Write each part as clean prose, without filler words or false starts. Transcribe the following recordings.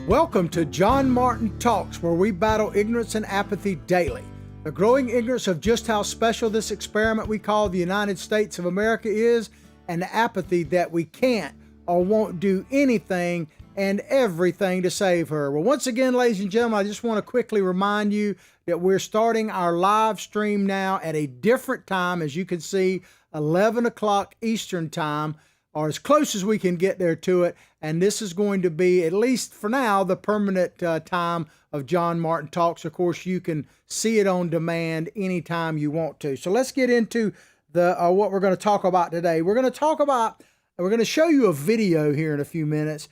Welcome to John Martin Talks, where we battle ignorance and apathy daily. The growing ignorance of just how special this experiment we call the United States of America is, and the apathy that we can't or won't do anything and everything to save her. Well, once again, ladies and gentlemen, I just want to quickly remind you that we're starting our live stream now at a different time. As you can see, 11 o'clock Eastern time, or as close as we can get there to it. And this is going to be, at least for now, the permanent time of John Martin Talks. Of course, you can see it on demand anytime you want to. So let's get into the what we're going to talk about today. We're going to show you a video here in a few minutes.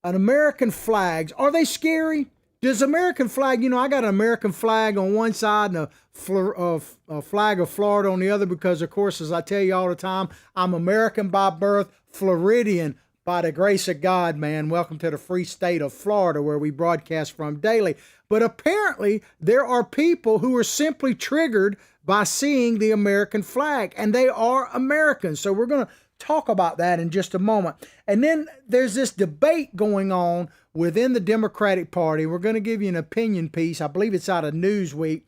An American flags. Are they scary? Does American flag, I got an American flag on one side and a flag of Florida on the other because, of course, as I tell you all the time, I'm American by birth, Floridian by the grace of God, man. Welcome to the free state of Florida, where we broadcast from daily. But apparently, there are people who are simply triggered by seeing the American flag, and they are Americans. So we're going to talk about that in just a moment. And then there's this debate going on within the Democratic Party. We're going to give you an opinion piece, I believe it's out of Newsweek,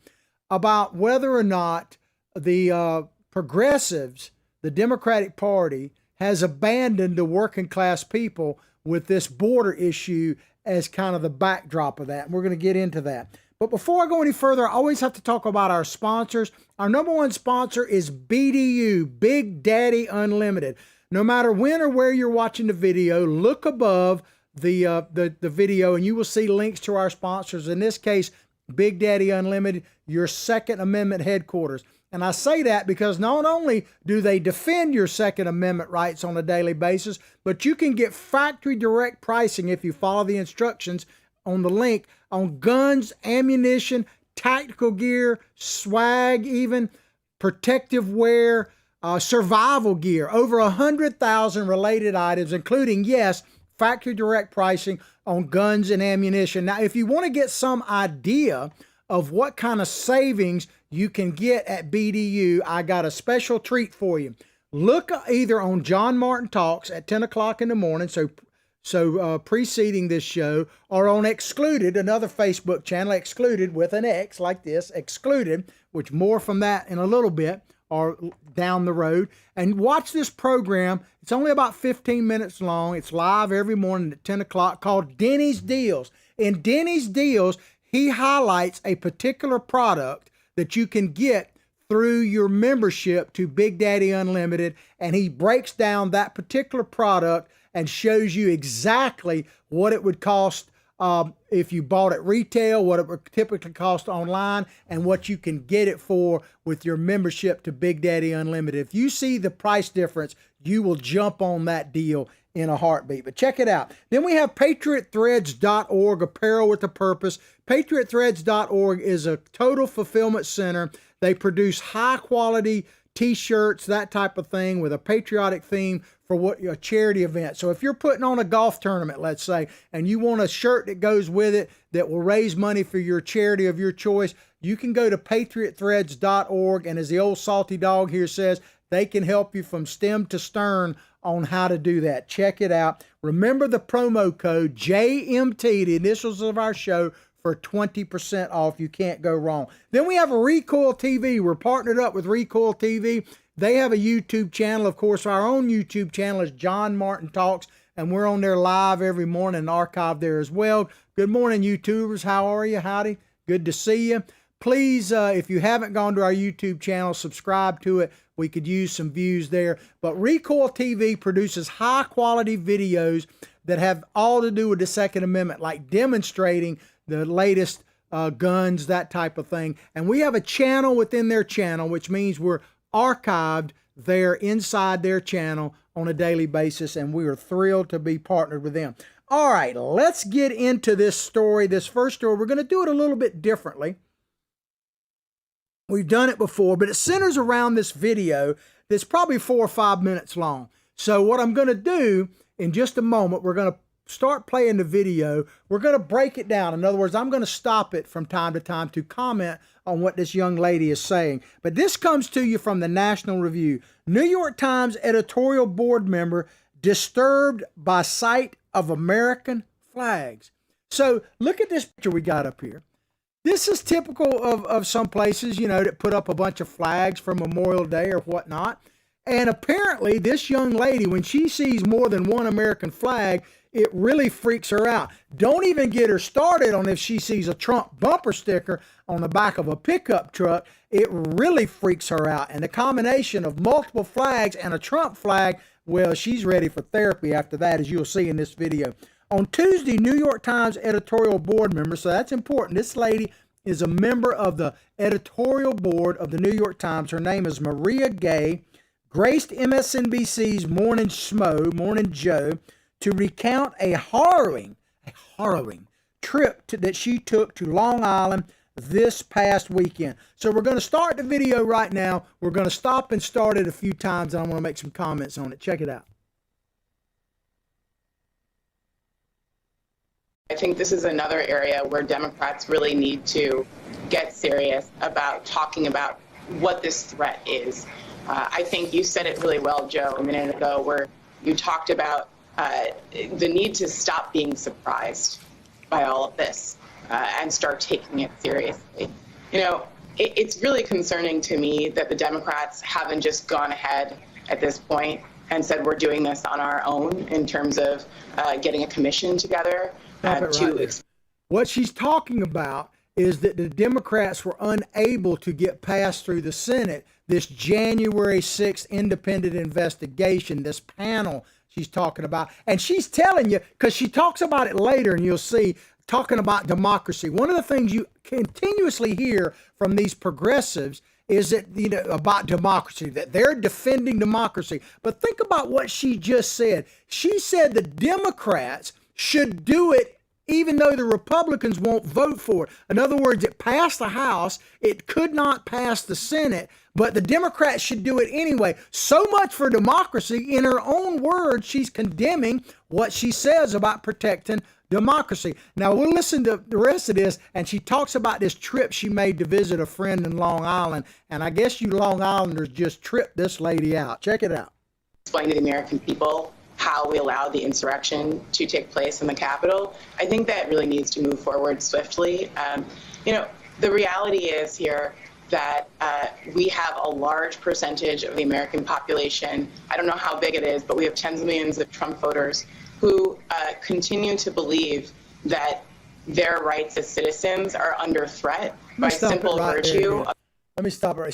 about whether or not the progressives, the Democratic Party, has abandoned the working class people with this border issue as kind of the backdrop of that. And we're going to get into that. But before I go any further, I always have to talk about our sponsors. Our number one sponsor is BDU, Big Daddy Unlimited. No matter when or where you're watching the video, look above the video and you will see links to our sponsors. In this case, Big Daddy Unlimited, your Second Amendment headquarters. And I say that because not only do they defend your Second Amendment rights on a daily basis, but you can get factory direct pricing if you follow the instructions on the link on guns, ammunition, tactical gear, swag, even protective wear, survival gear, over 100,000 related items, including, yes, factory direct pricing on guns and ammunition. Now, if you want to get some idea of what kind of savings you can get at BDU, I got a special treat for you. Look either on John Martin Talks at 10 o'clock in the morning, so preceding this show, or on Excluded, another Facebook channel, Excluded with an X like this, Excluded, which more from that in a little bit or down the road, and watch this program. It's only about 15 minutes long. It's live every morning at 10 o'clock, called Denny's Deals. In Denny's Deals, he highlights a particular product that you can get through your membership to Big Daddy Unlimited, and he breaks down that particular product and shows you exactly what it would cost if you bought it retail, what it would typically cost online, and what you can get it for with your membership to Big Daddy Unlimited. If you see the price difference, you will jump on that deal in a heartbeat. But check it out. Then we have patriotthreads.org, apparel with a purpose. Patriotthreads.org is a total fulfillment center. They produce high quality t-shirts, that type of thing, with a patriotic theme for a charity event. So if you're putting on a golf tournament, let's say, and you want a shirt that goes with it that will raise money for your charity of your choice, you can go to patriotthreads.org, and as the old salty dog here says, they can help you from stem to stern on how to do that. Check it out. Remember the promo code JMT, the initials of our show, for 20% off. You can't go wrong. Then we have a Recoil TV. We're partnered up with Recoil TV. They have a YouTube channel. Of course, our own YouTube channel is John Martin Talks, and we're on there live every morning and archived there as well. Good morning, YouTubers. How are you? Howdy. Good to see you. Please, if you haven't gone to our YouTube channel, subscribe to it. We could use some views there. But Recoil TV produces high-quality videos that have all to do with the Second Amendment, like demonstrating the latest guns, that type of thing. And we have a channel within their channel, which means we're archived there inside their channel on a daily basis, and we are thrilled to be partnered with them. All right, let's get into this story. This first story, we're going to do it a little bit differently. We've done it before, but it centers around this video that's probably 4 or 5 minutes long. So what I'm going to do in just a moment, we're going to start playing the video. We're going to break it down. In other words, I'm going to stop it from time to time to comment on what this young lady is saying. But this comes to you from the National Review. New York Times editorial board member disturbed by sight of American flags. So look at this picture we got up here. This is typical of some places, you know, that put up a bunch of flags for Memorial Day or whatnot. And apparently this young lady, when she sees more than one American flag, it really freaks her out. Don't even get her started on if she sees a Trump bumper sticker on the back of a pickup truck. It really freaks her out. And the combination of multiple flags and a Trump flag, well, she's ready for therapy after that, as you'll see in this video. On Tuesday, New York Times editorial board member, so that's important. This lady is a member of the editorial board of the New York Times. Her name is Maria Gay, graced MSNBC's Morning Joe, to recount a harrowing trip that she took to Long Island this past weekend. So we're going to start the video right now. We're going to stop and start it a few times, and I'm going to make some comments on it. Check it out. I think this is another area where Democrats really need to get serious about talking about what this threat is. I think you said it really well, Joe, a minute ago, where you talked about the need to stop being surprised by all of this and start taking it seriously. You know, it's really concerning to me that the Democrats haven't just gone ahead at this point and said we're doing this on our own in terms of getting a commission together. What she's talking about is that the Democrats were unable to get passed through the Senate this January 6th independent investigation, this panel she's talking about. And she's telling you, because she talks about it later, and you'll see, talking about democracy. One of the things you continuously hear from these progressives is that, you know, about democracy, that they're defending democracy. But think about what she just said. She said the Democrats should do it even though the Republicans won't vote for it. In other words, it passed the House, it could not pass the Senate, but the Democrats should do it anyway. So much for democracy. In her own words, she's condemning what she says about protecting democracy. Now, we'll listen to the rest of this, and she talks about this trip she made to visit a friend in Long Island, and I guess you Long Islanders just tripped this lady out. Check it out. Explain to the American people how we allowed the insurrection to take place in the Capitol. I think that really needs to move forward swiftly. You know, the reality is here that we have a large percentage of the American population. I don't know how big it is, but we have tens of millions of Trump voters who continue to believe that their rights as citizens are under threat by simple virtue. Let me stop her.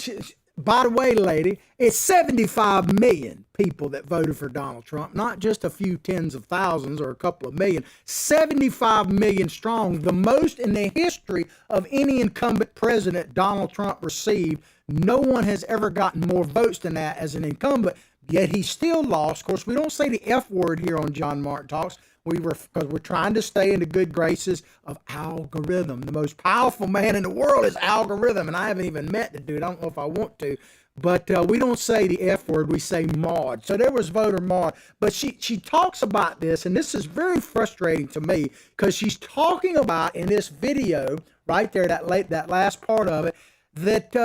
By the way, lady, it's 75 million people that voted for Donald Trump, not just a few tens of thousands or a couple of million. 75 million strong, the most in the history of any incumbent president Donald Trump received. No one has ever gotten more votes than that as an incumbent, yet he still lost. Of course, we don't say the F word here on John Martin Talks. Because we're trying to stay in the good graces of algorithm. The most powerful man in the world is algorithm, and I haven't even met the dude. I don't know if I want to, but we don't say the F word. We say Maud. So there was voter Maud, but she talks about this, and this is very frustrating to me because she's talking about in this video right there, that last part of it, that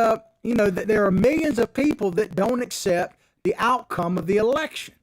you know, that there are millions of people that don't accept the outcome of the election.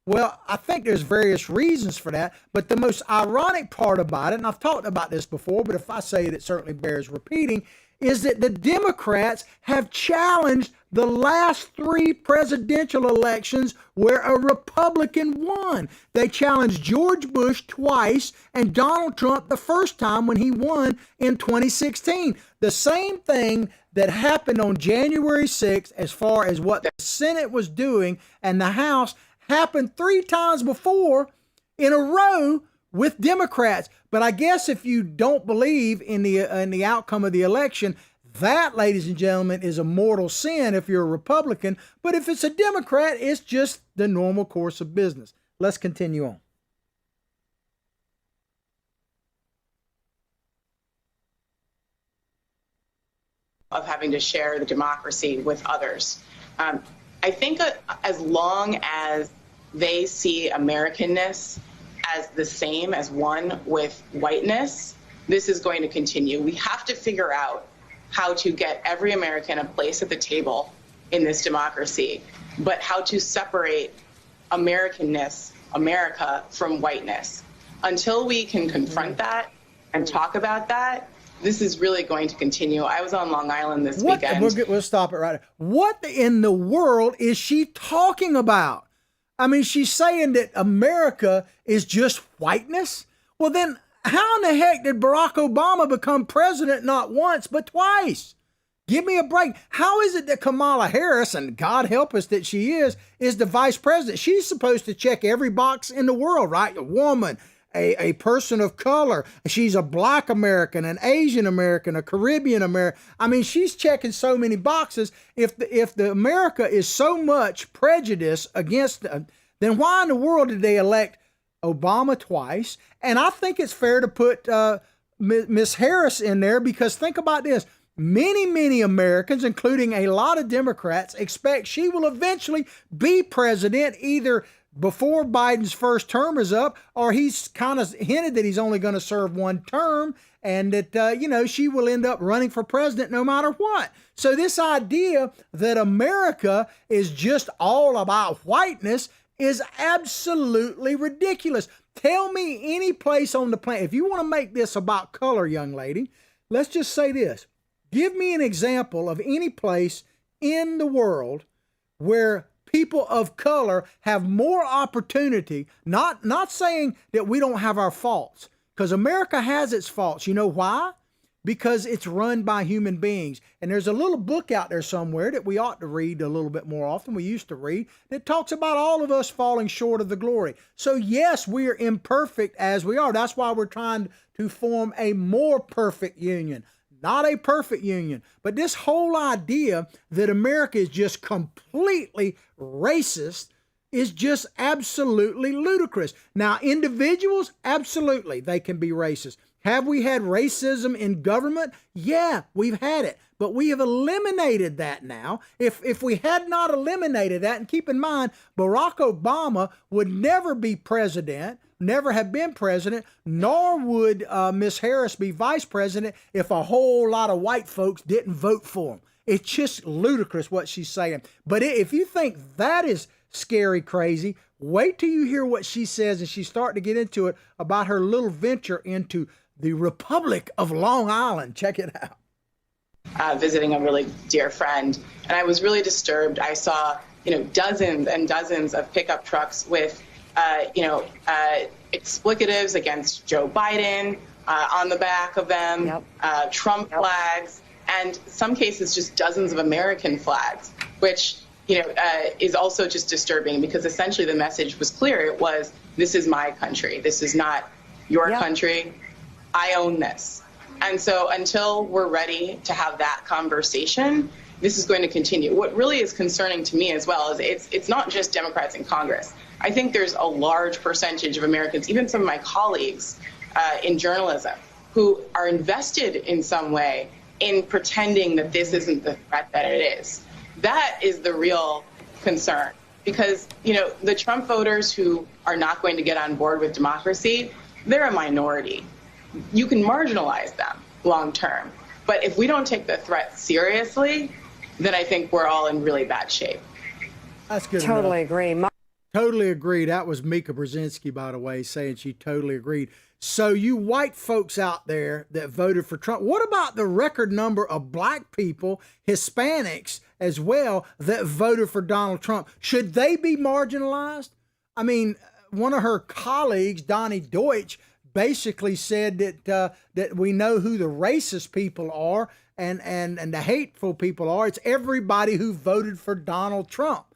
Well, I think there's various reasons for that, but the most ironic part about it, and I've talked about this before, but if I say it, it certainly bears repeating, is that the Democrats have challenged the last three presidential elections where a Republican won. They challenged George Bush twice and Donald Trump the first time when he won in 2016. The same thing that happened on January 6th as far as what the Senate was doing and the House happened 3 times before in a row with Democrats. But I guess if you don't believe in the outcome of the election, that, ladies and gentlemen, is a mortal sin if you're a Republican. But if it's a Democrat, it's just the normal course of business. Let's continue on. Of having to share the democracy with others. I think as long as they see Americanness as the same as one with whiteness, this is going to continue. We have to figure out how to get every American a place at the table in this democracy, but how to separate Americanness, America, from whiteness. Until we can confront that, and talk about that, this is really going to continue. I was on Long Island this weekend. We'll stop it right there. What in the world is she talking about? I mean, she's saying that America is just whiteness. Well, then how in the heck did Barack Obama become president not once, but twice? Give me a break. How is it that Kamala Harris, and God help us that she is the vice president? She's supposed to check every box in the world, right? A woman, a person of color. She's a Black American, an Asian American, a Caribbean American. I mean, she's checking so many boxes. If the America is so much prejudice against them, then why in the world did they elect Obama twice? And I think it's fair to put Miss Harris in there, because think about this. Many Americans, including a lot of Democrats, expect she will eventually be president, either before Biden's first term is up, or he's kind of hinted that he's only going to serve one term, and that, she will end up running for president no matter what. So this idea that America is just all about whiteness is absolutely ridiculous. Tell me any place on the planet, if you want to make this about color, young lady, let's just say this. Give me an example of any place in the world where people of color have more opportunity, not saying that we don't have our faults, because America has its faults. You know why? Because it's run by human beings. And there's a little book out there somewhere that we ought to read a little bit more often. We used to read, that talks about all of us falling short of the glory. So yes, we are imperfect as we are. That's why we're trying to form a more perfect union. Not a perfect union, but this whole idea that America is just completely racist is just absolutely ludicrous. Now, individuals, absolutely, they can be racist. Have we had racism in government? Yeah, we've had it, but we have eliminated that now. If we had not eliminated that, and keep in mind, Barack Obama would never be president, never have been president, nor would Miss Harris be vice president if a whole lot of white folks didn't vote for him. It's just ludicrous what she's saying. But if you think that is scary crazy, wait till you hear what she says, and she's starting to get into it about her little venture into the Republic of Long Island. Check it out. Visiting a really dear friend, and I was really disturbed. I saw, dozens and dozens of pickup trucks with explicatives against Joe Biden on the back of them, Trump flags, and some cases just dozens of American flags, which is also just disturbing, because essentially the message was clear. It was, this is my country. This is not your country. I own this. And so until we're ready to have that conversation, this is going to continue. What really is concerning to me as well is it's not just Democrats in Congress. I think there's a large percentage of Americans, even some of my colleagues in journalism, who are invested in some way in pretending that this isn't the threat that it is. That is the real concern, because, the Trump voters who are not going to get on board with democracy, they're a minority. You can marginalize them long term. But if we don't take the threat seriously, then I think we're all in really bad shape. That's good. Totally agree. Totally agree. That was Mika Brzezinski, by the way, saying she totally agreed. So you white folks out there that voted for Trump, what about the record number of black people, Hispanics as well, that voted for Donald Trump? Should they be marginalized? I mean, one of her colleagues, Donnie Deutsch, basically said that we know who the racist people are and the hateful people are. It's everybody who voted for Donald Trump.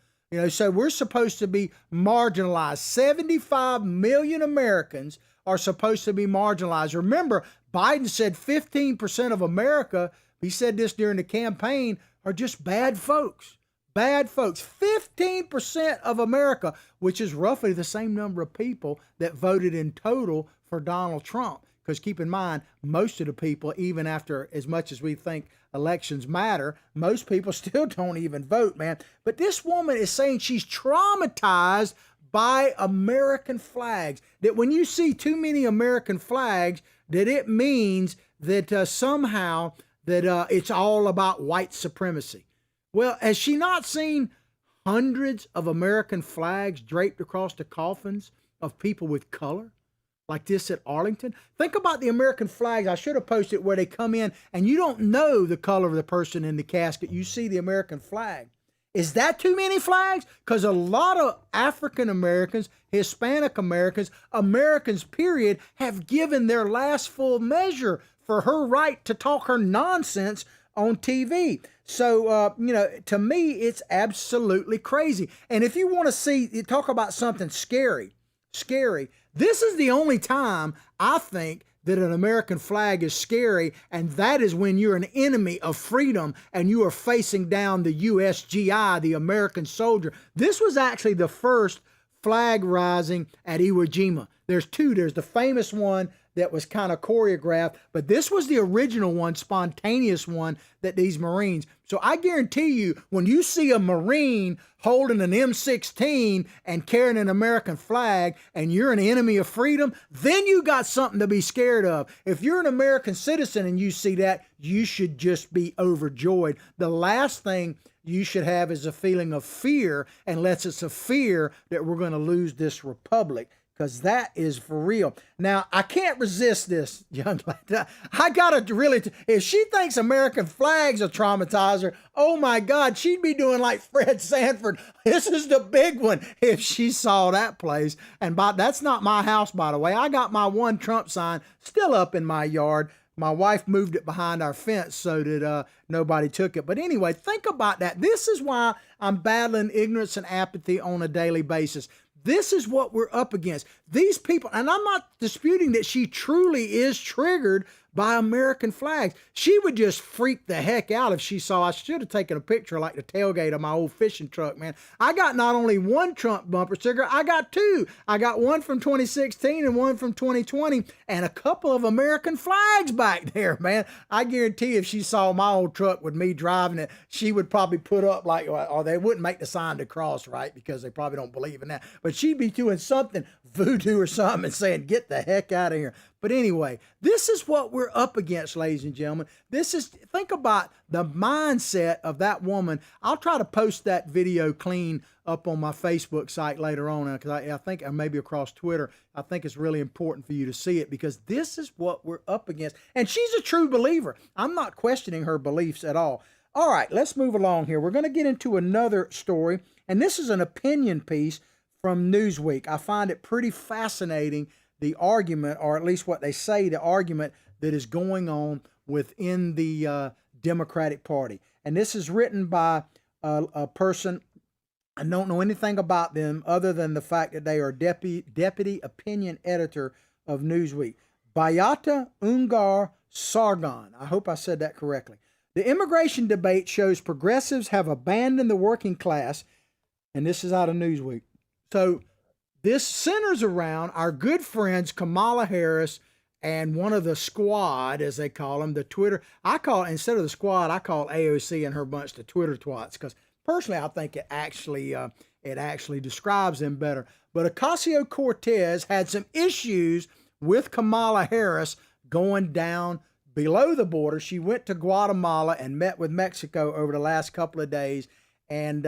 So we're supposed to be marginalized. 75 million Americans are supposed to be marginalized. Remember, Biden said 15% of America, he said this during the campaign, are just bad folks. Bad folks. 15% of America, which is roughly the same number of people that voted in total for Donald Trump. Because keep in mind, most of the people, even after as much as we think elections matter, most people still don't even vote, man. But this woman is saying she's traumatized by American flags. That when you see too many American flags, that it means that somehow that it's all about white supremacy. Well, has she not seen hundreds of American flags draped across the coffins of people with color? like this at Arlington. Think about the American flags. I should have posted where they come in and you don't know the color of the person in the casket. You see the American flag. Is that too many flags? Because a lot of African Americans, Hispanic Americans, Americans period, have given their last full measure for her right to talk her nonsense on TV. So, to me, it's absolutely crazy. And if you want to talk about something scary, this is the only time I think that an American flag is scary, and that is when you're an enemy of freedom and you are facing down the USGI, the American soldier. This was actually the first flag rising at Iwo Jima. There's two. There's the famous one that was kind of choreographed, but this was the original one, spontaneous one that these Marines. So I guarantee you, when you see a Marine holding an M16 and carrying an American flag and you're an enemy of freedom, then you got something to be scared of. If you're an American citizen and you see that, you should just be overjoyed. The last thing you should have is a feeling of fear, unless it's a fear that we're going to lose this republic. Because that is for real. Now, I can't resist this, young lady. I got to really, if she thinks American flags will traumatize her, oh my God, she'd be doing like Fred Sanford. This is the big one if she saw that place. And that's not my house, by the way. I got my one Trump sign still up in my yard. My wife moved it behind our fence so that nobody took it. But anyway, think about that. This is why I'm battling ignorance and apathy on a daily basis. This is what we're up against. These people, and I'm not disputing that she truly is triggered by American flags. She would just freak the heck out if she saw. I should have taken a picture like the tailgate of my old fishing truck, man. I got not only one Trump bumper sticker, I got two. I got one from 2016 and one from 2020 and a couple of American flags back there, man. I guarantee if she saw my old truck with me driving it, she would probably put up like, or they wouldn't make the sign to cross, right? Because they probably don't believe in that. But she'd be doing something voodoo or something and saying, get the heck out of here. But anyway, this is what we're up against, ladies and gentlemen. Think about the mindset of that woman. I'll try to post that video clean up on my Facebook site later on, because I think, or maybe across Twitter. I think it's really important for you to see it, because this is what we're up against. And she's a true believer. I'm not questioning her beliefs at all. All right, let's move along here. We're going to get into another story, and this is an opinion piece from Newsweek. I find it pretty fascinating, the argument, or at least what they say, the argument that is going on within the Democratic Party. And this is written by a person, I don't know anything about them other than the fact that they are deputy opinion editor of Newsweek. Bayata Ungar Sargon. I hope I said that correctly. The immigration debate shows progressives have abandoned the working class, and this is out of Newsweek. So this centers around our good friends Kamala Harris and one of the squad, as they call them, the Twitter. Instead of the squad, I call AOC and her bunch the Twitter twats, because personally I think it actually describes them better. But Ocasio-Cortez had some issues with Kamala Harris going down below the border. She went to Guatemala and met with Mexico over the last couple of days, and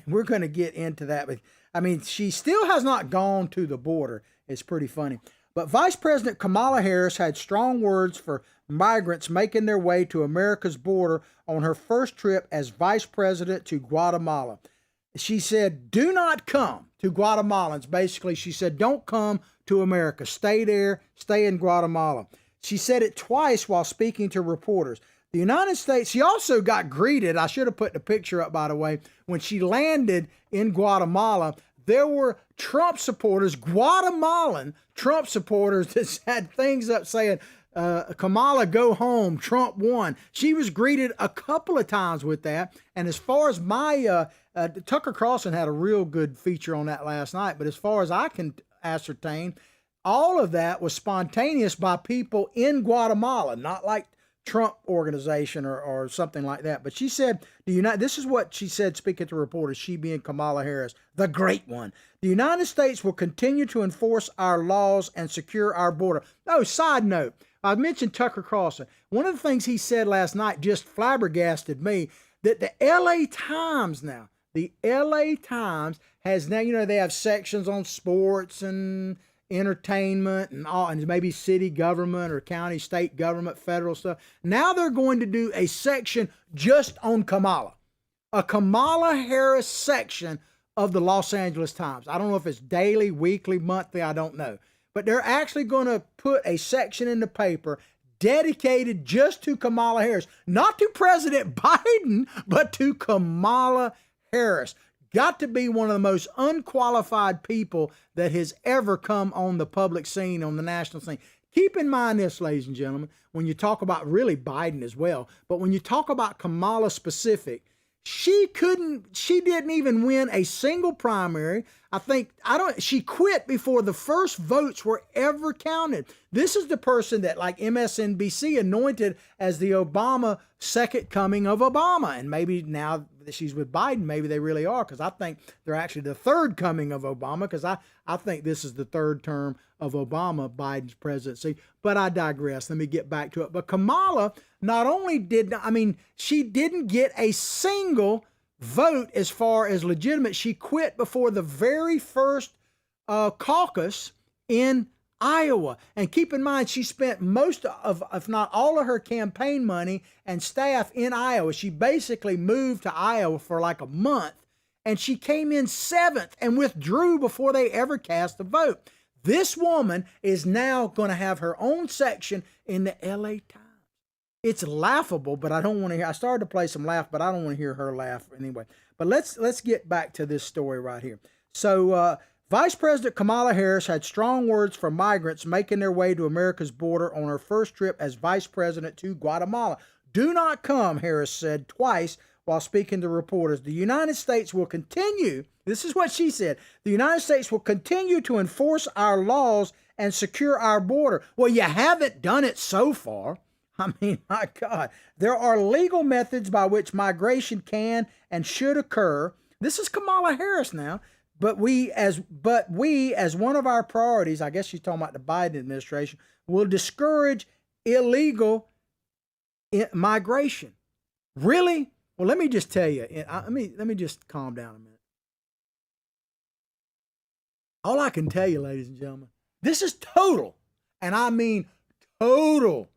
we're going to get into that. But I mean, she still has not gone to the border. It's pretty funny. But Vice President Kamala Harris had strong words for migrants making their way to America's border on her first trip as vice president to Guatemala. She said, do not come to Guatemalans. Basically, she said, don't come to America. Stay there. Stay in Guatemala. She said it twice while speaking to reporters. The United States, she also got greeted. I should have put the picture up, by the way. When she landed in Guatemala, there were Trump supporters, Guatemalan Trump supporters, that had things up saying, Kamala, go home, Trump won. She was greeted a couple of times with that. And as far as Tucker Carlson had a real good feature on that last night, but as far as I can ascertain, all of that was spontaneous by people in Guatemala, not like Trump organization or something like that. But she said, this is what she said, speaking to reporters, she being Kamala Harris, the great one. The United States will continue to enforce our laws and secure our border. Oh, side note, I mentioned Tucker Carlson. One of the things he said last night just flabbergasted me, that the LA Times has now, they have sections on sports and entertainment and all, and maybe city government or county, state government, federal stuff. Now they're going to do a section just on Kamala, a Kamala Harris section of the Los Angeles Times. I don't know if it's daily, weekly, monthly, I don't know. But they're actually going to put a section in the paper dedicated just to Kamala Harris, not to President Biden, but to Kamala Harris. Got to be one of the most unqualified people that has ever come on the public scene, on the national scene. Keep in mind this, ladies and gentlemen, when you talk about really Biden as well, but when you talk about Kamala specific, she didn't even win a single primary. She quit before the first votes were ever counted. This is the person that, like MSNBC, anointed as the Obama second coming of Obama. And maybe now that she's with Biden, maybe they really are, because I think they're actually the third coming of Obama, because I think this is the third term of Obama, Biden's presidency. But I digress. Let me get back to it. But Kamala not only she didn't get a single vote as far as legitimate. She quit before the very first caucus in Iowa. And keep in mind, she spent most of, if not all of her campaign money and staff in Iowa. She basically moved to Iowa for like a month, and she came in 7th and withdrew before they ever cast a vote. This woman is now going to have her own section in the LA Times. It's laughable, but I don't want to hear. I started to play some laugh, but I don't want to hear her laugh anyway. But let's get back to this story right here. So Vice President Kamala Harris had strong words for migrants making their way to America's border on her first trip as vice president to Guatemala. Do not come, Harris said twice while speaking to reporters. The United States will continue, this is what she said, the United States will continue to enforce our laws and secure our border. Well, you haven't done it so far. I mean, my God, there are legal methods by which migration can and should occur. This is Kamala Harris now, but we as one of our priorities, I guess she's talking about the Biden administration, will discourage illegal migration. Really? Well, let me just tell you. Let me just calm down a minute. All I can tell you, ladies and gentlemen, this is total, and I mean total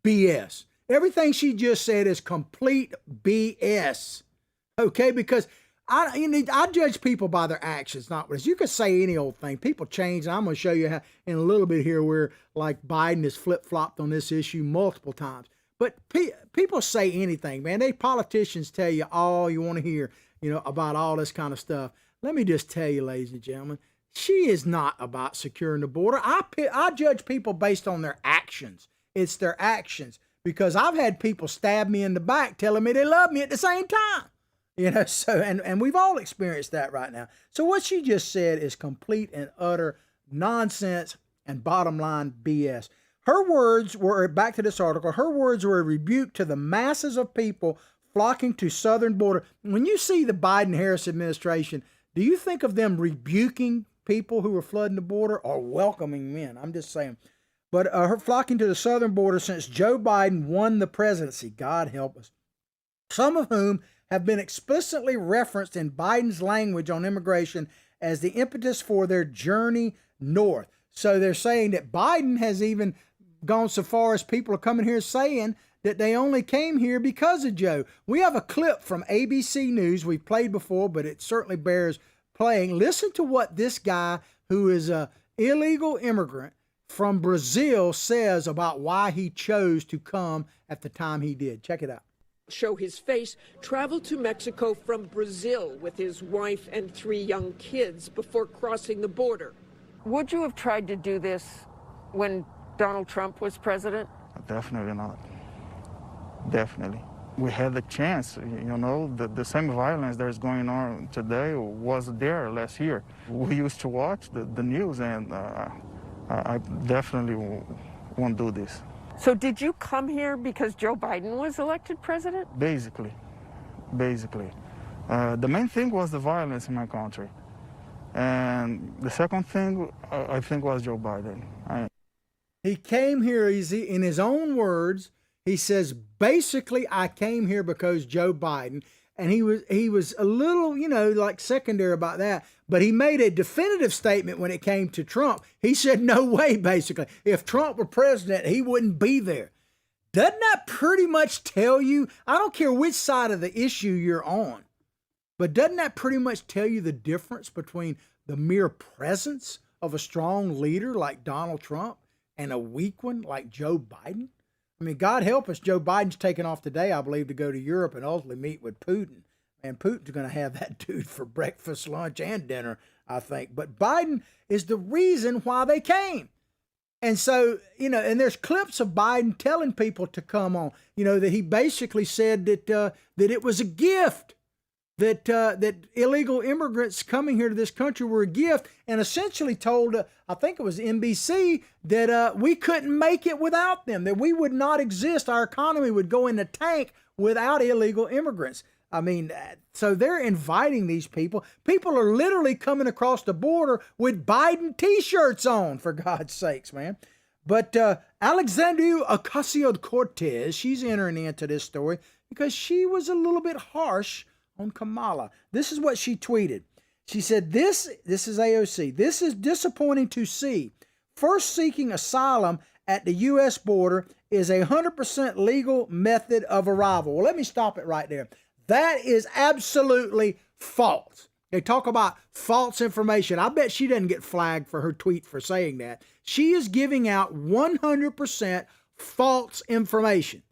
BS. Everything she just said is complete BS. Okay, because I judge people by their actions, not words. You could say any old thing. People change, and I'm going to show you how in a little bit here where like Biden has flip-flopped on this issue multiple times. But people say anything, man. Politicians tell you all you want to hear, about all this kind of stuff. Let me just tell you, ladies and gentlemen, she is not about securing the border. I judge people based on their actions. It's their actions, because I've had people stab me in the back telling me they love me at the same time, so, and we've all experienced that right now. So what she just said is complete and utter nonsense and bottom line BS. Her words were, back to this article, her words were a rebuke to the masses of people flocking to southern border. When you see the Biden-Harris administration, do you think of them rebuking people who were flooding the border or welcoming men? I'm just saying. But her flocking to the southern border since Joe Biden won the presidency, God help us, some of whom have been explicitly referenced in Biden's language on immigration as the impetus for their journey north. So they're saying that Biden has even gone so far as people are coming here saying that they only came here because of Joe. We have a clip from ABC News we've played before, but it certainly bears playing. Listen to what this guy, who is an illegal immigrant from Brazil, says about why he chose to come at the time he did. Check it out. Show his face, traveled to Mexico from Brazil with his wife and 3 young kids before crossing the border. Would you have tried to do this when Donald Trump was president? Definitely not. Definitely. We had the chance, the same violence that is going on today was there last year. We used to watch the news, and I definitely won't do this. So did you come here because Joe Biden was elected president? Basically. The main thing was the violence in my country. And the second thing, I think, was Joe Biden. He came here, in his own words, he says, basically, I came here because Joe Biden. and he was a little, like secondary about that. But he made a definitive statement when it came to Trump. He said, no way, basically. If Trump were president, he wouldn't be there. Doesn't that pretty much tell you, I don't care which side of the issue you're on, but doesn't that pretty much tell you the difference between the mere presence of a strong leader like Donald Trump and a weak one like Joe Biden? I mean, God help us, Joe Biden's taking off today, I believe, to go to Europe and ultimately meet with Putin. And Putin's going to have that dude for breakfast, lunch, and dinner, I think. But Biden is the reason why they came. And so, and there's clips of Biden telling people to come on, that he basically said that it was a gift, that illegal immigrants coming here to this country were a gift, and essentially told, I think it was NBC, that we couldn't make it without them, that we would not exist. Our economy would go in the tank without illegal immigrants. I mean, so they're inviting these people. People are literally coming across the border with Biden T-shirts on, for God's sakes, man. But Alexandria Ocasio-Cortez, she's entering into this story because she was a little bit harsh on Kamala. This is what she tweeted. She said, this is AOC. This is disappointing to see. First seeking asylum at the U.S. border is a 100% legal method of arrival. Well, let me stop it right there. That is absolutely false. They talk about false information. I bet she doesn't get flagged for her tweet for saying that. She is giving out 100% false information.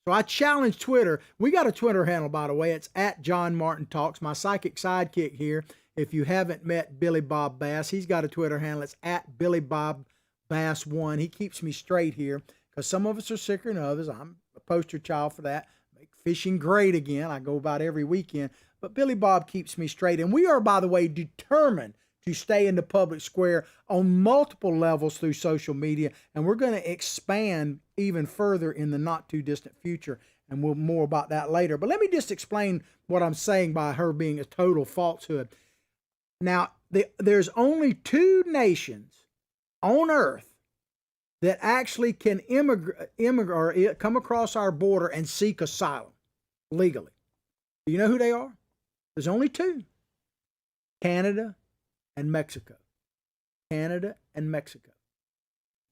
So I challenge Twitter. We got a Twitter handle, by the way. It's at John Martin Talks. My psychic sidekick here, if you haven't met Billy Bob Bass, he's got a Twitter handle. It's at Billy Bob Bass 1. He keeps me straight here because some of us are sicker than others. I'm a poster child for that. Make fishing great again. I go about every weekend. But Billy Bob keeps me straight. And we are, by the way, determined to stay in the public square on multiple levels through social media. And we're going to expand even further in the not too distant future. And we'll more about that later. But let me just explain what I'm saying by her being a total falsehood. Now, there's only 2 nations on earth that actually can immigrate or come across our border and seek asylum legally. Do you know who they are? There's only 2. Canada and Mexico. Canada and Mexico.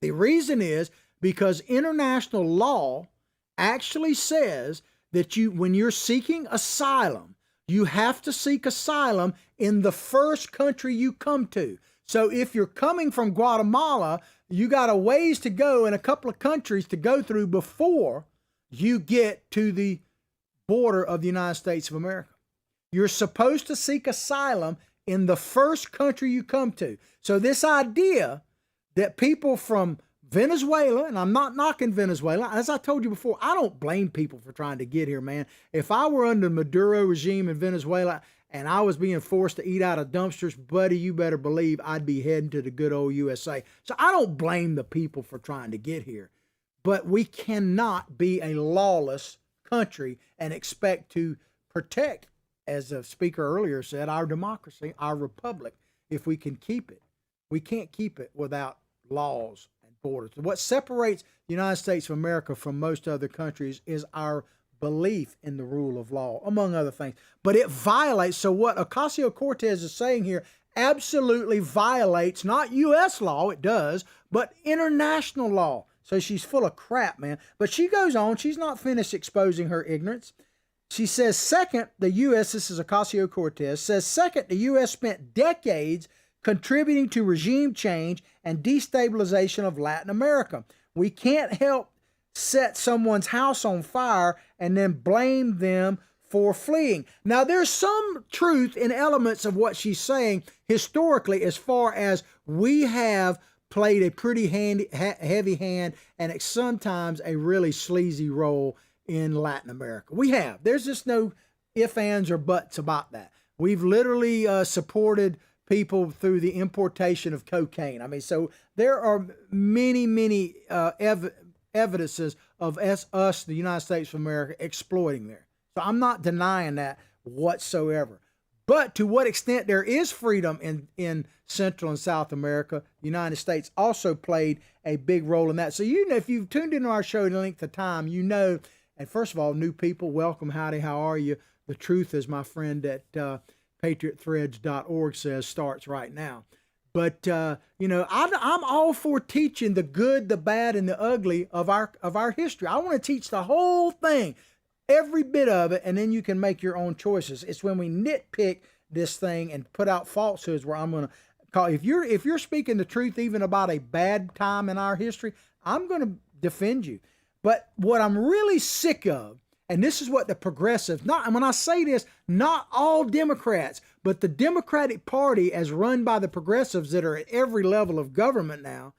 The reason is because international law actually says that when you're seeking asylum, you have to seek asylum in the first country you come to. So if you're coming from Guatemala, you got a ways to go and a couple of countries to go through before you get to the border of the United States of America. You're supposed to seek asylum in the first country you come to. So this idea that people from Venezuela, and I'm not knocking Venezuela, as I told you before, I don't blame people for trying to get here, man. If I were under Maduro regime in Venezuela and I was being forced to eat out of dumpsters, buddy, you better believe I'd be heading to the good old USA. So I don't blame the people for trying to get here. But we cannot be a lawless country and expect to protect, as the speaker earlier said, our democracy, our republic, if we can keep it. We can't keep it without laws and borders. What separates the United States of America from most other countries is our belief in the rule of law, among other things. But it violates, so what Ocasio-Cortez is saying here absolutely violates not U.S. law, it does, but international law. So she's full of crap, man. But she goes on, she's not finished exposing her ignorance. She says, second, the U.S., this is Ocasio-Cortez, says, second, the U.S. spent decades contributing to regime change and destabilization of Latin America. We can't help set someone's house on fire and then blame them for fleeing. Now, there's some truth in elements of what she's saying historically, as far as we have played a pretty heavy hand and sometimes a really sleazy role in Latin America. We have. There's just no ifs, ands, or buts about that. We've literally supported people through the importation of cocaine. I mean, so there are many evidences of us, the United States of America, exploiting there. So I'm not denying that whatsoever. But to what extent there is freedom in Central and South America, the United States also played a big role in that. So, you know, if you've tuned into our show the length of time, you know, and first of all, new people, welcome, howdy, how are you? The truth, as my friend at patriotthreads.org says, starts right now. But I'm all for teaching the good, the bad, and the ugly of our history. I want to teach the whole thing, every bit of it, and then you can make your own choices. It's when we nitpick this thing and put out falsehoods where I'm going to call. If you're speaking the truth even about a bad time in our history, I'm going to defend you. But what I'm really sick of, and this is what the progressives, and when I say this, not all Democrats, but the Democratic Party as run by the progressives that are at every level of government now,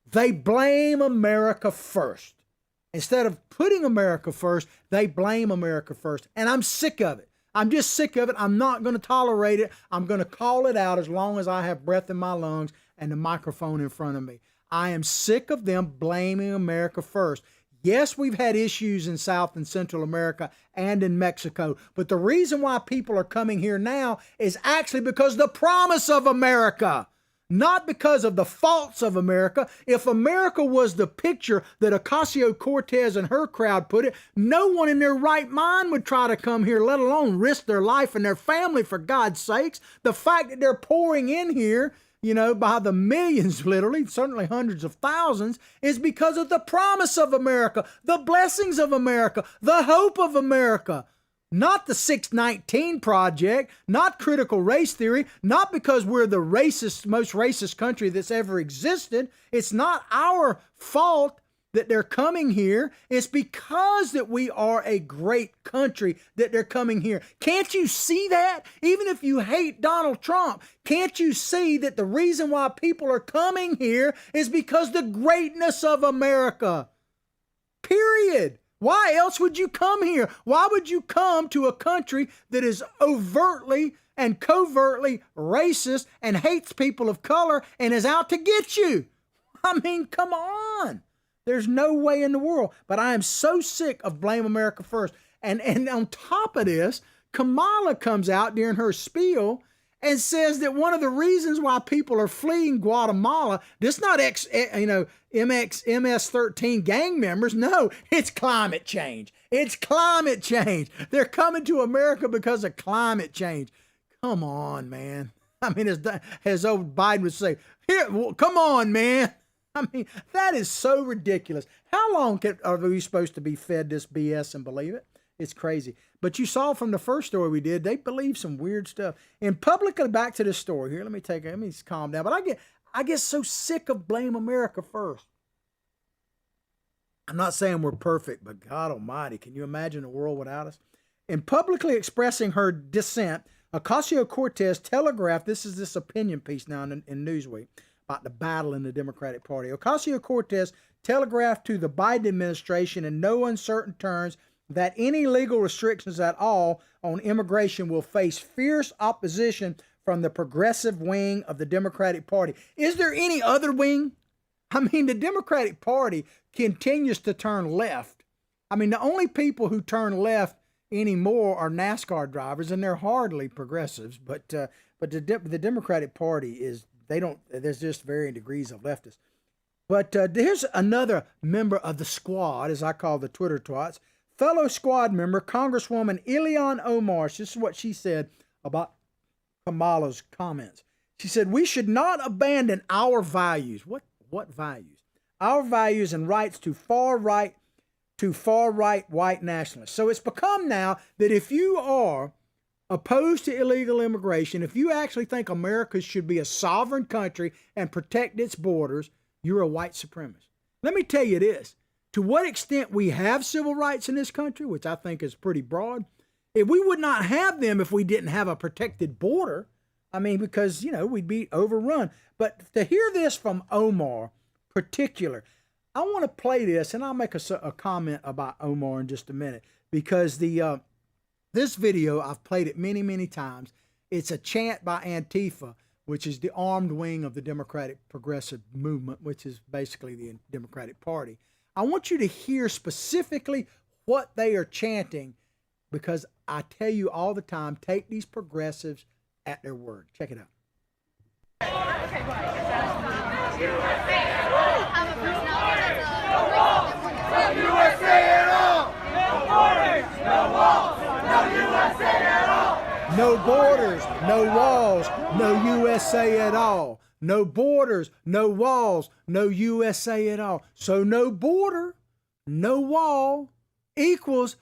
they blame America first. Instead of putting America first, they blame America first. And I'm sick of it. I'm just sick of it. I'm not going to tolerate it. I'm going to call it out as long as I have breath in my lungs and the microphone in front of me. I am sick of them blaming America first. Yes, we've had issues in South and Central America and in Mexico, but the reason why people are coming here now is actually because of the promise of America, not because of the faults of America. If America was the picture that Ocasio-Cortez and her crowd put it, no one in their right mind would try to come here, let alone risk their life and their family, for God's sakes. The fact that they're pouring in here, by the millions, literally, certainly hundreds of thousands, is because of the promise of America, the blessings of America, the hope of America. Not the 619 Project, not critical race theory, not because we're the most racist country that's ever existed. It's not our fault that they're coming here. It's because that we are a great country that they're coming here. Can't you see that? Even if you hate Donald Trump, can't you see that the reason why people are coming here is because the greatness of America? Period. Why else would you come here? Why would you come to a country that is overtly and covertly racist and hates people of color and is out to get you? I mean, come on. There's no way in the world. But I am so sick of blame America first. And on top of this, Kamala comes out during her spiel and says that one of the reasons why people are fleeing Guatemala, this not MS-13 gang members. No, it's climate change. It's climate change. They're coming to America because of climate change. Come on, man. I mean, as old Biden would say, come on, man. I mean, that is so ridiculous. How long are we supposed to be fed this BS and believe it? It's crazy. But you saw from the first story we did, they believe some weird stuff. And publicly, back to this story here. Let me calm down. But I get so sick of blame America first. I'm not saying we're perfect, but God Almighty, can you imagine a world without us? In publicly expressing her dissent, Ocasio-Cortez telegraphed, this opinion piece now in Newsweek, about the battle in the Democratic Party. Ocasio-Cortez telegraphed to the Biden administration in no uncertain terms that any legal restrictions at all on immigration will face fierce opposition from the progressive wing of the Democratic Party. Is there any other wing? I mean, the Democratic Party continues to turn left. I mean, the only people who turn left anymore are NASCAR drivers, and they're hardly progressives. But the Democratic Party is, there's just varying degrees of leftists. But here's another member of the squad, as I call the Twitter twats, fellow squad member, Congresswoman Ilhan Omar. This is what she said about Kamala's comments. She said, "We should not abandon our values." What values? Our values and rights to far right white nationalists. So it's become now that if you are opposed to illegal immigration, if you actually think America should be a sovereign country and protect its borders, you're a white supremacist. Let me tell you this. To what extent we have civil rights in this country, which I think is pretty broad, if we would not have them if we didn't have a protected border. I mean, because, we'd be overrun. But to hear this from Omar particular, I want to play this, and I'll make a comment about Omar in just a minute, because this video, I've played it many, many times. It's a chant by Antifa, which is the armed wing of the Democratic Progressive Movement, which is basically the Democratic Party. I want you to hear specifically what they are chanting, because I tell you all the time, take these progressives at their word. Check it out. USA at all! No borders, no walls, no USA No borders, no walls, no USA at all. No borders, no walls, no USA at all. So no border, no wall equals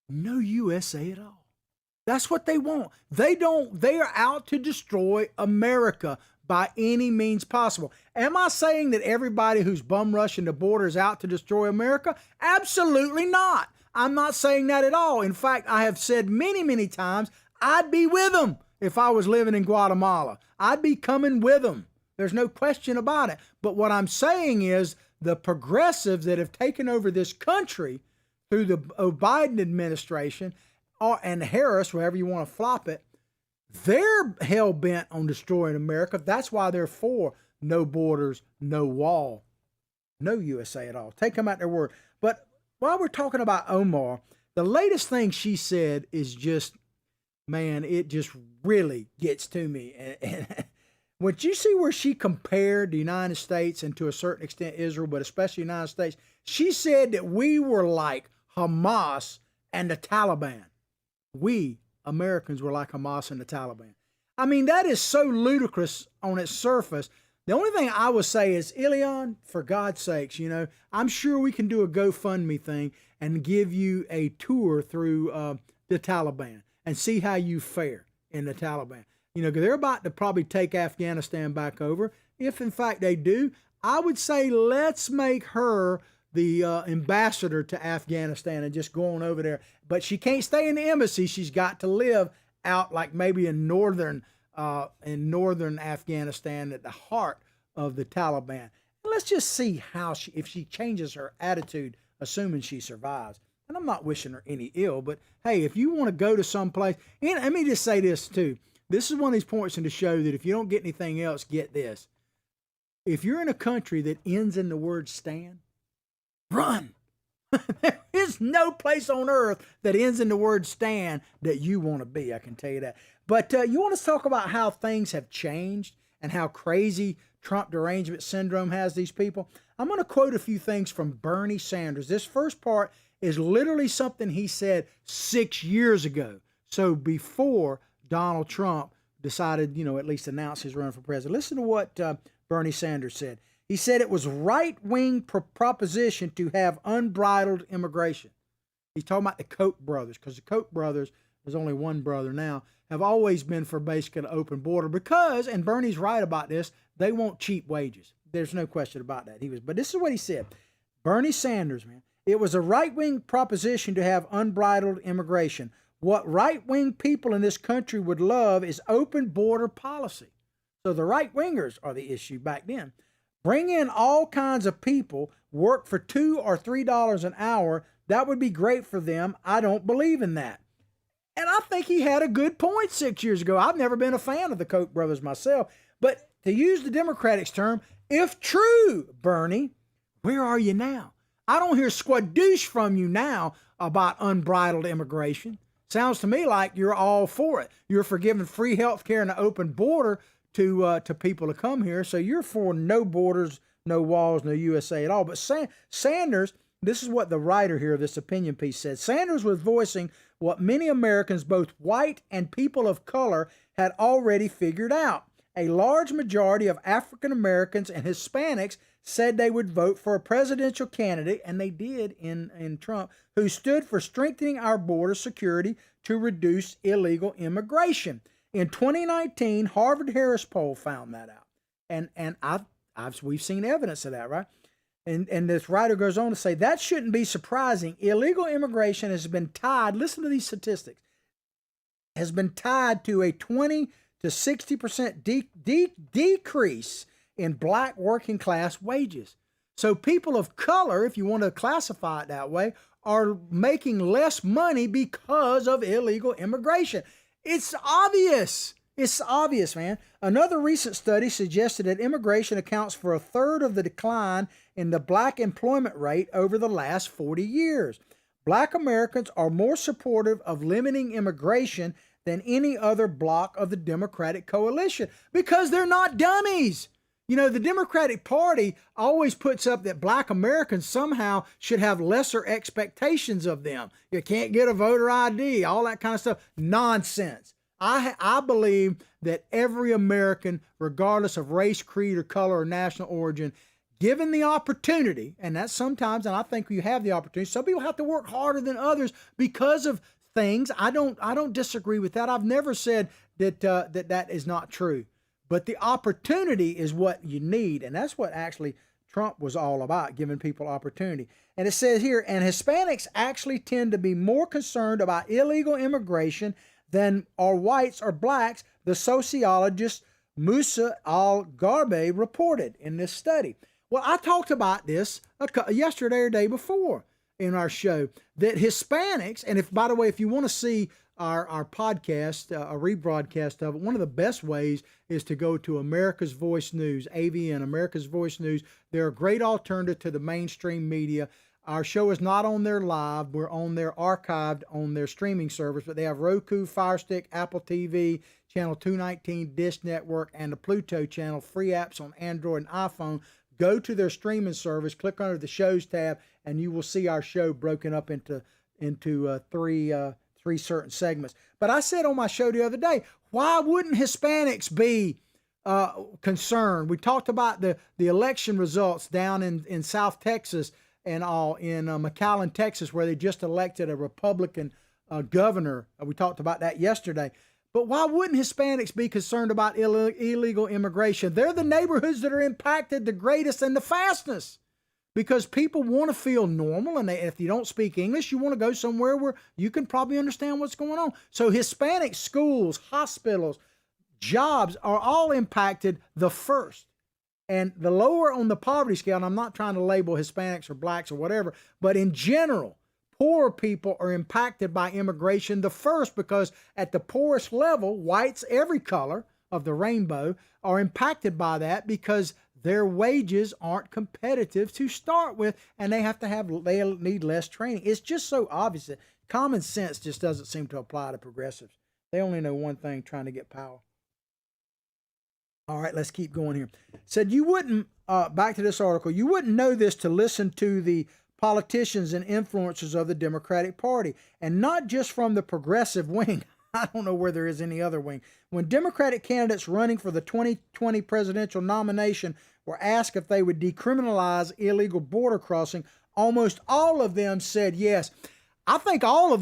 no USA at all. That's what they want. They are out to destroy America by any means possible. Am I saying that everybody who's bum rushing the border is out to destroy America? Absolutely not. I'm not saying that at all. In fact, I have said many, many times, I'd be with them if I was living in Guatemala. I'd be coming with them. There's no question about it. But what I'm saying is the progressives that have taken over this country through the Biden administration and Harris, wherever you want to flop it, they're hell-bent on destroying America. That's why they're for no borders, no wall, no USA at all. Take them at their word. But while we're talking about Omar, the latest thing she said is just, man, it just really gets to me. And when you see where she compared the United States and to a certain extent Israel, but especially the United States, she said that we were like Hamas and the Taliban. We Americans were like Hamas and the Taliban. I mean, that is so ludicrous on its surface. The only thing I would say is, Ilion, for God's sakes, I'm sure we can do a GoFundMe thing and give you a tour through the Taliban and see how you fare in the Taliban. They're about to probably take Afghanistan back over. If in fact they do, I would say let's make her the ambassador to Afghanistan and just go on over there. But she can't stay in the embassy. She's got to live out like maybe in northern Afghanistan at the heart of the Taliban. And let's just see if she changes her attitude, assuming she survives. And I'm not wishing her any ill, but hey, if you want to go to some place, and let me just say this too. This is one of these points in the show that if you don't get anything else, get this. If you're in a country that ends in the word stand, run. There is no place on earth that ends in the word stand that you want to be. I can tell you that. But you want to talk about how things have changed and how crazy Trump derangement syndrome has these people? I'm going to quote a few things from Bernie Sanders. This first part is literally something he said 6 years ago. So before Donald Trump decided, at least announce his run for president. Listen to what Bernie Sanders said. He said it was right-wing proposition to have unbridled immigration. He's talking about the Koch brothers, because the Koch brothers, there's only one brother now, have always been for basically an open border because, and Bernie's right about this, they want cheap wages. There's no question about that. But this is what he said. Bernie Sanders, man, it was a right-wing proposition to have unbridled immigration. What right-wing people in this country would love is open border policy. So the right-wingers are the issue back then. Bring in all kinds of people, work for $2 or $3 an hour. That would be great for them. I don't believe in that. And I think he had a good point 6 years ago. I've never been a fan of the Koch brothers myself. But to use the Democrats' term, if true, Bernie, where are you now? I don't hear squadoosh from you now about unbridled immigration. Sounds to me like you're all for it. You're for giving free health care and an open border to people to come here. So you're for no borders, no walls, no USA at all. But Sanders, this is what the writer here of this opinion piece said. Sanders was voicing what many Americans, both white and people of color, had already figured out. A large majority of African Americans and Hispanics said they would vote for a presidential candidate, and they did in Trump, who stood for strengthening our border security to reduce illegal immigration. In 2019, Harvard-Harris poll found that out, and we've seen evidence of that, right? And this writer goes on to say that shouldn't be surprising. Illegal immigration has been tied. Listen to these statistics. Has been tied to a 20 to 60% decrease in black working class wages. So people of color, if you want to classify it that way, are making less money because of illegal immigration. It's obvious. It's obvious, man. Another recent study suggested that immigration accounts for a third of the decline in the black employment rate over the last 40 years. Black Americans are more supportive of limiting immigration than any other bloc of the Democratic coalition because they're not dummies. The Democratic Party always puts up that black Americans somehow should have lesser expectations of them. You can't get a voter ID, all that kind of stuff. Nonsense. I believe that every American, regardless of race, creed, or color, or national origin, given the opportunity, and that's sometimes, and I think you have the opportunity. Some people have to work harder than others because of things. I don't disagree with that. I've never said that that is not true. But the opportunity is what you need, and that's what actually Trump was all about, giving people opportunity. And it says here, and Hispanics actually tend to be more concerned about illegal immigration than are whites or blacks, the sociologist Musa Al-Garbe reported in this study. Well, I talked about this yesterday or day before in our show, that Hispanics, and if, by the way, if you want to see our podcast, a rebroadcast of it, one of the best ways is to go to America's Voice News, AVN, America's Voice News. They're a great alternative to the mainstream media. Our show is not on their live. We're on their archived on their streaming service, but they have Roku, Fire Stick, Apple TV, Channel 219, Dish Network, and the Pluto channel, free apps on Android and iPhone. Go to their streaming service, click under the shows tab, and you will see our show broken up into three certain segments. But I said on my show the other day, why wouldn't Hispanics be concerned? We talked about the election results down in South Texas and all in McAllen, Texas, where they just elected a Republican governor. We talked about that yesterday. But why wouldn't Hispanics be concerned about illegal immigration? They're the neighborhoods that are impacted the greatest and the fastest, because people want to feel normal, and if you don't speak English, you want to go somewhere where you can probably understand what's going on. So Hispanic schools, hospitals, jobs are all impacted the first. And the lower on the poverty scale, and I'm not trying to label Hispanics or blacks or whatever, but in general, poor people are impacted by immigration the first, because at the poorest level, whites, every color of the rainbow, are impacted by that because their wages aren't competitive to start with, and they need less training. It's just so obvious that common sense just doesn't seem to apply to progressives. They only know one thing, trying to get power. All right, let's keep going here. Said you wouldn't, back to this article, you wouldn't know this to listen to the politicians and influencers of the Democratic Party, and not just from the progressive wing. I don't know where there is any other wing. When Democratic candidates running for the 2020 presidential nomination were asked if they would decriminalize illegal border crossing, almost all of them said yes. I think all of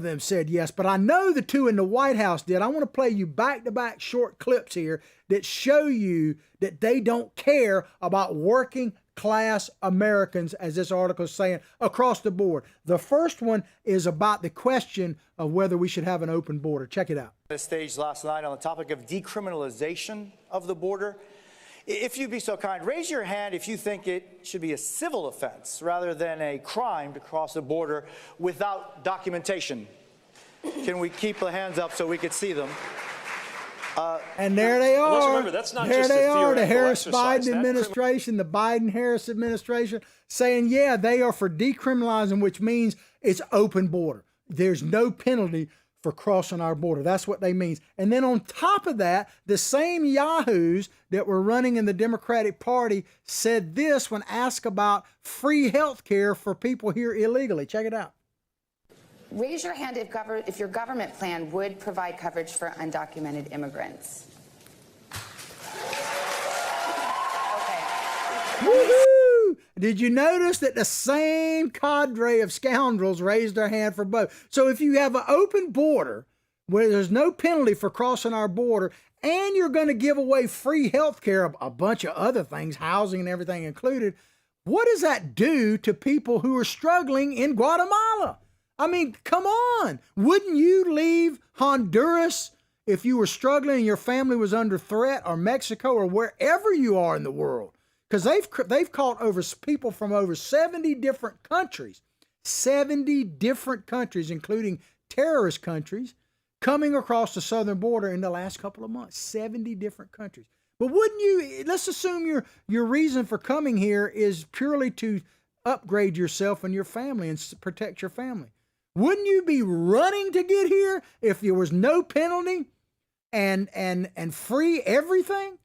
them said yes, but I know the two in the White House did. I want to play you back-to-back short clips here that show you that they don't care about working class Americans, as this article is saying, across the board. The first one is about the question of whether we should have an open border. Check it out. The stage last night on the topic of decriminalization of the border. If you'd be so kind, raise your hand if you think it should be a civil offense rather than a crime to cross the border without documentation. Can we keep the hands up so we could see them? And there they are. Let's remember, that's not there just they a are, the theoretical Harris-Biden administration, the Biden-Harris administration, saying, yeah, they are for decriminalizing, which means it's open border. There's no penalty for crossing our border. That's what they mean. And then on top of that, the same yahoos that were running in the Democratic Party said this when asked about free health care for people here illegally. Check it out. Raise your hand if your government plan would provide coverage for undocumented immigrants. Okay. Woohoo! Did you notice that the same cadre of scoundrels raised their hand for both? So if you have an open border where there's no penalty for crossing our border, and you're going to give away free health care, a bunch of other things, housing and everything included, what does that do to people who are struggling in Guatemala? I mean, come on. Wouldn't you leave Honduras if you were struggling and your family was under threat, or Mexico, or wherever you are in the world? Because they've caught over people from over 70 different countries, 70 different countries, including terrorist countries, coming across the southern border in the last couple of months. 70 different countries. But wouldn't you, let's assume your reason for coming here is purely to upgrade yourself and your family and protect your family. Wouldn't you be running to get here if there was no penalty and free everything?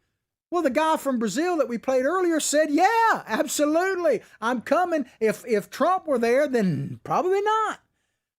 Well, the guy from Brazil that we played earlier said, yeah, absolutely, I'm coming. If Trump were there, then probably not.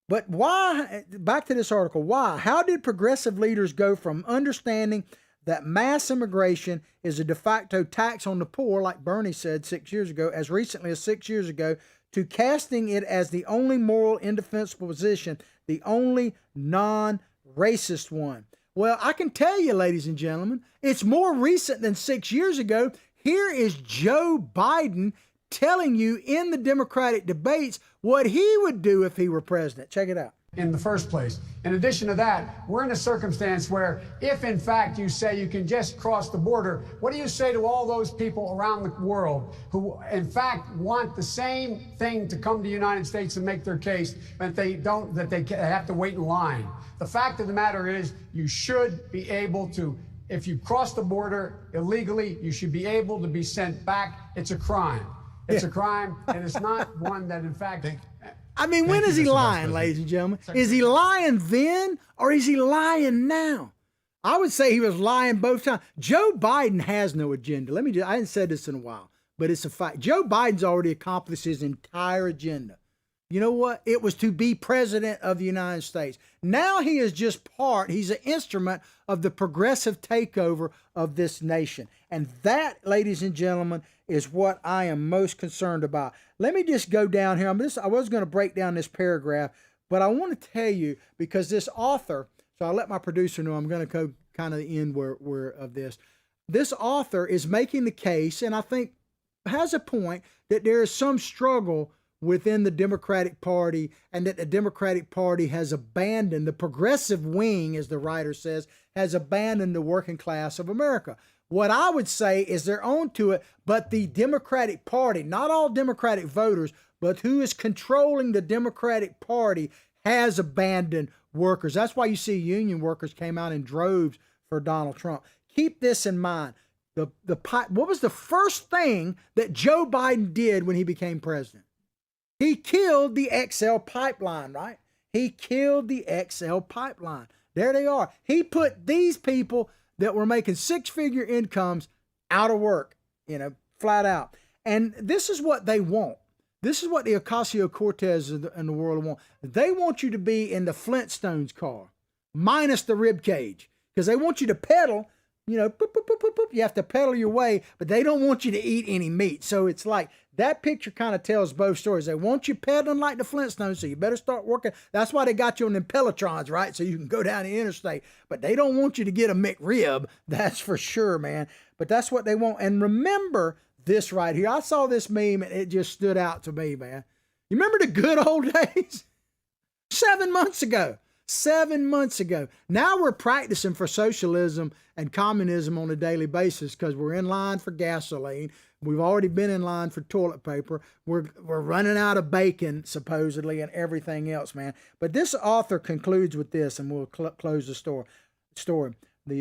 But why, back to this article, why? How did progressive leaders go from understanding that mass immigration is a de facto tax on the poor, like Bernie said 6 years ago, as recently as 6 years ago, to casting it as the only moral, indefensible position, the only non-racist one? Well, I can tell you, ladies and gentlemen, it's more recent than 6 years ago. Here is Joe Biden telling you in the Democratic debates what he would do if he were president. Check it out. In the first place. In addition to that, we're in a circumstance where if in fact you say you can just cross the border, what do you say to all those people around the world who in fact want the same thing to come to the United States and make their case, but they don't, that they have to wait in line? The fact of the matter is you should be able to, if you cross the border illegally, you should be able to be sent back. It's a crime. It's a crime, and it's not one that in fact... I mean, when is he lying, ladies and gentlemen? Is he lying then or is he lying now? I would say he was lying both times. Joe Biden has no agenda. I hadn't said this in a while, but it's a fact. Joe Biden's already accomplished his entire agenda. You know what? It was to be president of the United States. Now he is just he's an instrument of the progressive takeover of this nation. And that, ladies and gentlemen, is what I am most concerned about. Let me just go down here. I was going to break down this paragraph, but I want to tell you, because this author, so I'll let my producer know I'm going to go kind of the end where of this. This author is making the case, and I think has a point, that there is some struggle within the Democratic Party, and that the Democratic Party has abandoned, the progressive wing, as the writer says, has abandoned the working class of America. What I would say is they're on to it, but the Democratic Party, not all Democratic voters, but who is controlling the Democratic Party, has abandoned workers. That's why you see union workers came out in droves for Donald Trump. Keep this in mind. What was the first thing that Joe Biden did when he became president? He killed the XL pipeline, right? He killed the XL pipeline. There they are. He put these people that were making six-figure incomes out of work, flat out. And this is what they want. This is what the Ocasio-Cortez and the world want. They want you to be in the Flintstones car, minus the rib cage, because they want you to pedal, boop, boop, boop, boop, boop. You have to pedal your way, but they don't want you to eat any meat. So it's like, that picture kind of tells both stories. They want you pedaling like the Flintstones, so you better start working. That's why they got you on them Pelletrons, right? So you can go down the interstate. But they don't want you to get a McRib, that's for sure, man. But that's what they want. And remember this right here. I saw this meme, and it just stood out to me, man. You remember the good old days? 7 months ago. 7 months ago. Now we're practicing for socialism and communism on a daily basis because we're in line for gasoline. We've already been in line for toilet paper. We're running out of bacon, supposedly, and everything else, man. But this author concludes with this, and we'll close the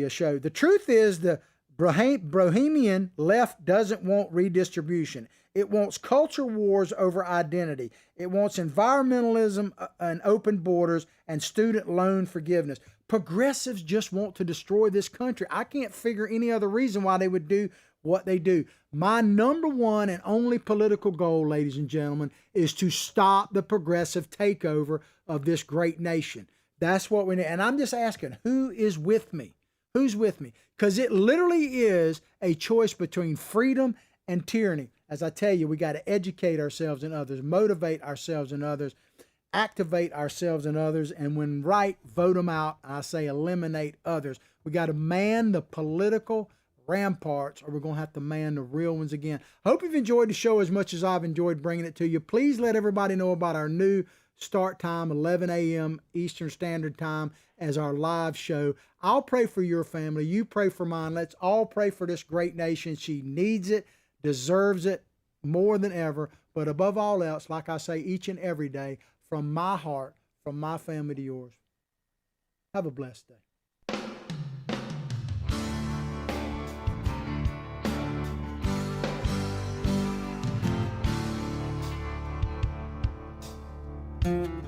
show. The truth is the Bohemian left doesn't want redistribution. It wants culture wars over identity. It wants environmentalism and open borders and student loan forgiveness. Progressives just want to destroy this country. I can't figure any other reason why they would do what they do. My number one and only political goal, ladies and gentlemen, is to stop the progressive takeover of this great nation. That's what we need. And I'm just asking, who is with me? Who's with me? Because it literally is a choice between freedom and tyranny. As I tell you, we got to educate ourselves and others, motivate ourselves and others, activate ourselves and others, and when right, vote them out. I say eliminate others. We got to man the political ramparts, or we're going to have to man the real ones again. Hope you've enjoyed the show as much as I've enjoyed bringing it to you. Please let everybody know about our new start time, 11 a.m. Eastern Standard Time, as our live show. I'll pray for your family. You pray for mine. Let's all pray for this great nation. She needs it, deserves it more than ever. But above all else, like I say each and every day, from my heart, from my family to yours, have a blessed day. Thank you.